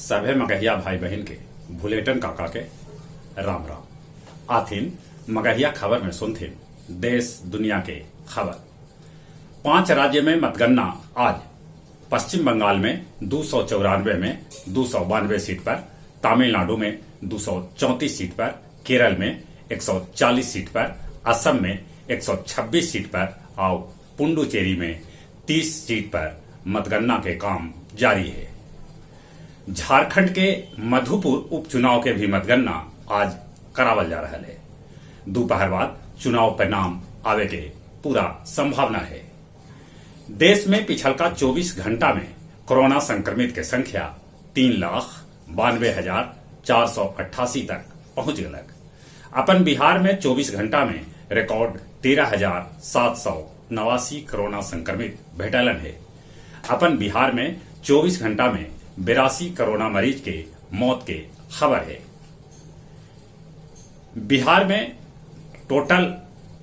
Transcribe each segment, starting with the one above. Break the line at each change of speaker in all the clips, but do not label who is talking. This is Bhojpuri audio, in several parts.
सभे मगहिया भाई बहन के भुलेटन काका के राम राम। आथिन मगहिया खबर में सुनथिन देश दुनिया के खबर। 5 राज्य में मतगणना आज। पश्चिम बंगाल में 294 में 292 सीट पर, तमिलनाडु में 234 सीट पर, केरल में 140 सीट पर, असम में 126 सीट पर और पुडुचेरी में 30 सीट पर मतगणना के काम जारी है। झारखंड के मधुपुर उपचुनाव के भी मतगणना आज करावल जा रहा है। दोपहर बाद चुनाव परिणाम आवे के पूरा संभावना है। देश में पिछलका 24 घंटा में कोरोना संक्रमित के संख्या 3,92,488 तक पहुंच गलक। अपन बिहार में 24 घंटा में रिकॉर्ड 13,789 कोरोना संक्रमित भेटलन है। अपन बिहार में 24 घंटा में 82 कोरोना मरीज के मौत के खबर है। बिहार में टोटल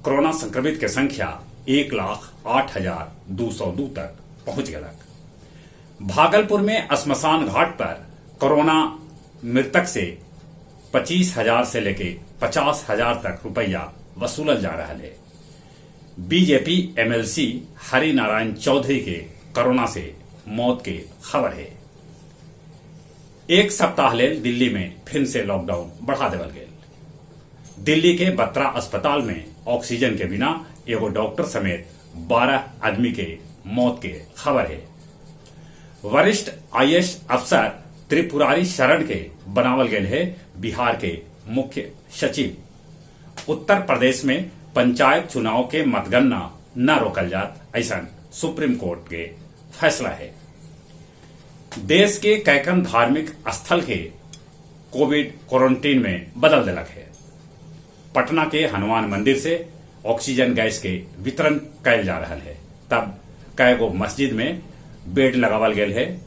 कोरोना संक्रमित के संख्या 1,08,202 तक पहुंच गलक। भागलपुर में श्मशान घाट पर कोरोना मृतक से 25,000 से लेके 50,000 तक रुपया वसूलल जा रहा है। बीजेपी एमएलसी हरि नारायण चौधरी के कोरोना से मौत के खबर है। एक सप्ताह लेल दिल्ली में फिर से लॉकडाउन बढ़ा देवल गया। दिल्ली के बत्रा अस्पताल में ऑक्सीजन के बिना एगो डॉक्टर समेत 12 आदमी के मौत के खबर है। वरिष्ठ आईएएस अफसर त्रिपुरारी शरण के बनावल गए है बिहार के मुख्य सचिव। उत्तर प्रदेश में पंचायत चुनाव के मतगणना न रोकल जात, ऐसा सुप्रीम कोर्ट के फैसला है। देश के कैकन धार्मिक स्थल के कोविड क्वारंटीन में बदल दिलक है। पटना के हनुमान मंदिर से ऑक्सीजन गैस के वितरण कैल जा रहा है। तब कईगो मस्जिद में बेड लगावल गया है,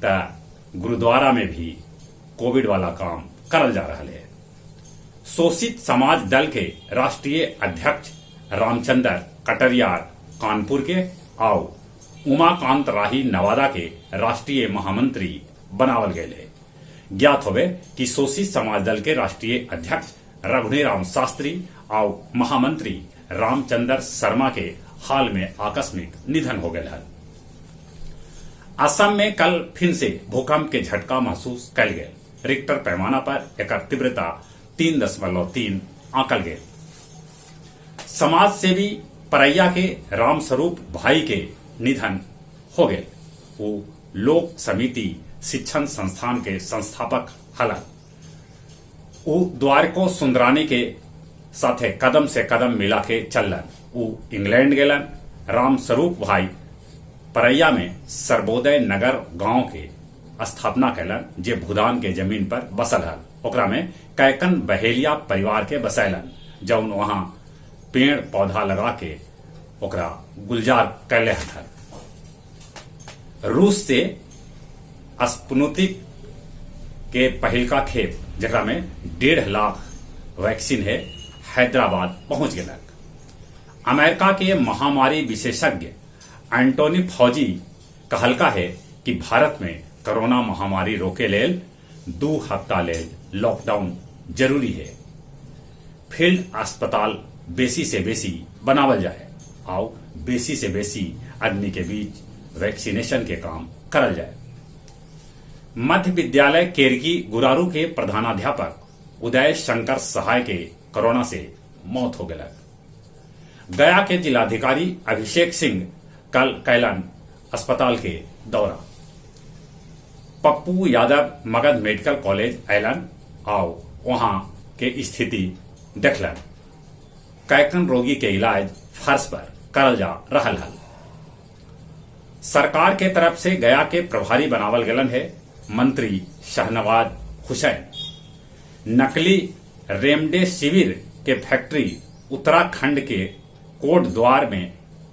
त गुरुद्वारा में भी कोविड वाला काम करल जा रहा है। शोषित समाज दल के राष्ट्रीय अध्यक्ष रामचंद्र कटरियार कानपुर के और उमाकांत राही नवादा के राष्ट्रीय महामंत्री बनावल गए है। ज्ञात होवे कि शोषित समाज दल के राष्ट्रीय अध्यक्ष रघुनेराम शास्त्री और महामंत्री रामचंद्र शर्मा के हाल में आकस्मिक निधन हो गए है। असम में कल फिर से भूकंप के झटका महसूस कल गए। रिक्टर पैमाना पर एकर तीव्रता 3.3 आंकल गए। समाज सेवी परैया के रामस्वरूप भाई के निधन हो गए। वो लोक समिति शिक्षण संस्थान के संस्थापक हलन। वो द्वारको सुंदरानी के साथे कदम से कदम मिला के चलन। वो इंग्लैंड गेलन। रामस्वरूप भाई परैया में सर्वोदय नगर गांव के स्थापना कैलन, जे भूदान के जमीन पर बसल हल। ओकरा में कैकन बहेलिया परिवार के बसैलन, जौन वहां पेड़ पौधा लगा के ओकरा गुलजार कैले हथन। रूस से स्पुतनिक के पहिलका खेप, जरा में 1.5 लाख वैक्सीन है, हैदराबाद पहुंच गया। अमेरिका के महामारी विशेषज्ञ एंटोनी फौजी कहलका है कि भारत में कोरोना महामारी रोके लेल 2 हफ्ता लेल लॉकडाउन जरूरी है। फील्ड अस्पताल बेसी से बेसी बनावल जाए और बेसी से बेसी आदमी के बीच वैक्सीनेशन के काम करल जाए। मध्य विद्यालय केरकी गुरारू के प्रधानाध्यापक उदय शंकर सहाय के कोरोना से मौत हो गया। गया के जिलाधिकारी अभिषेक सिंह कल कैलन अस्पताल के दौरा। पप्पू यादव मगध मेडिकल कॉलेज ऐलन और वहां के स्थिति देखलन। कैकन रोगी के इलाज फर्श पर करल जा रहा है। सरकार के तरफ से गया के प्रभारी बनावल गलन है मंत्री शहनवाज हुसैन। नकली रेमडेसिविर के फैक्ट्री उत्तराखंड के कोट द्वार में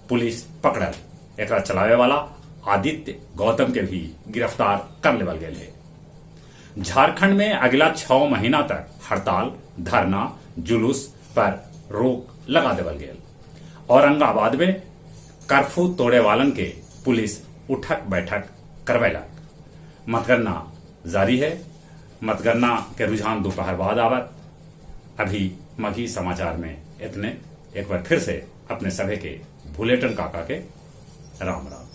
पुलिस पकड़ल। एकरा चलावे वाला आदित्य गौतम के भी गिरफ्तार कर लेवल गए है। झारखंड में अगला 6 महीना तक हड़ताल, धरना, जुलूस पर रोक लगा देवल गया। औरंगाबाद में कर्फ्यू तोड़े वालन के पुलिस उठक बैठक करवेलक। मतगणना जारी है। मतगणना के रुझान दोपहर बाद आवत। अभी मघी समाचार में इतने। एक बार फिर से अपने सभी के बुलेटिन काका के राम राम।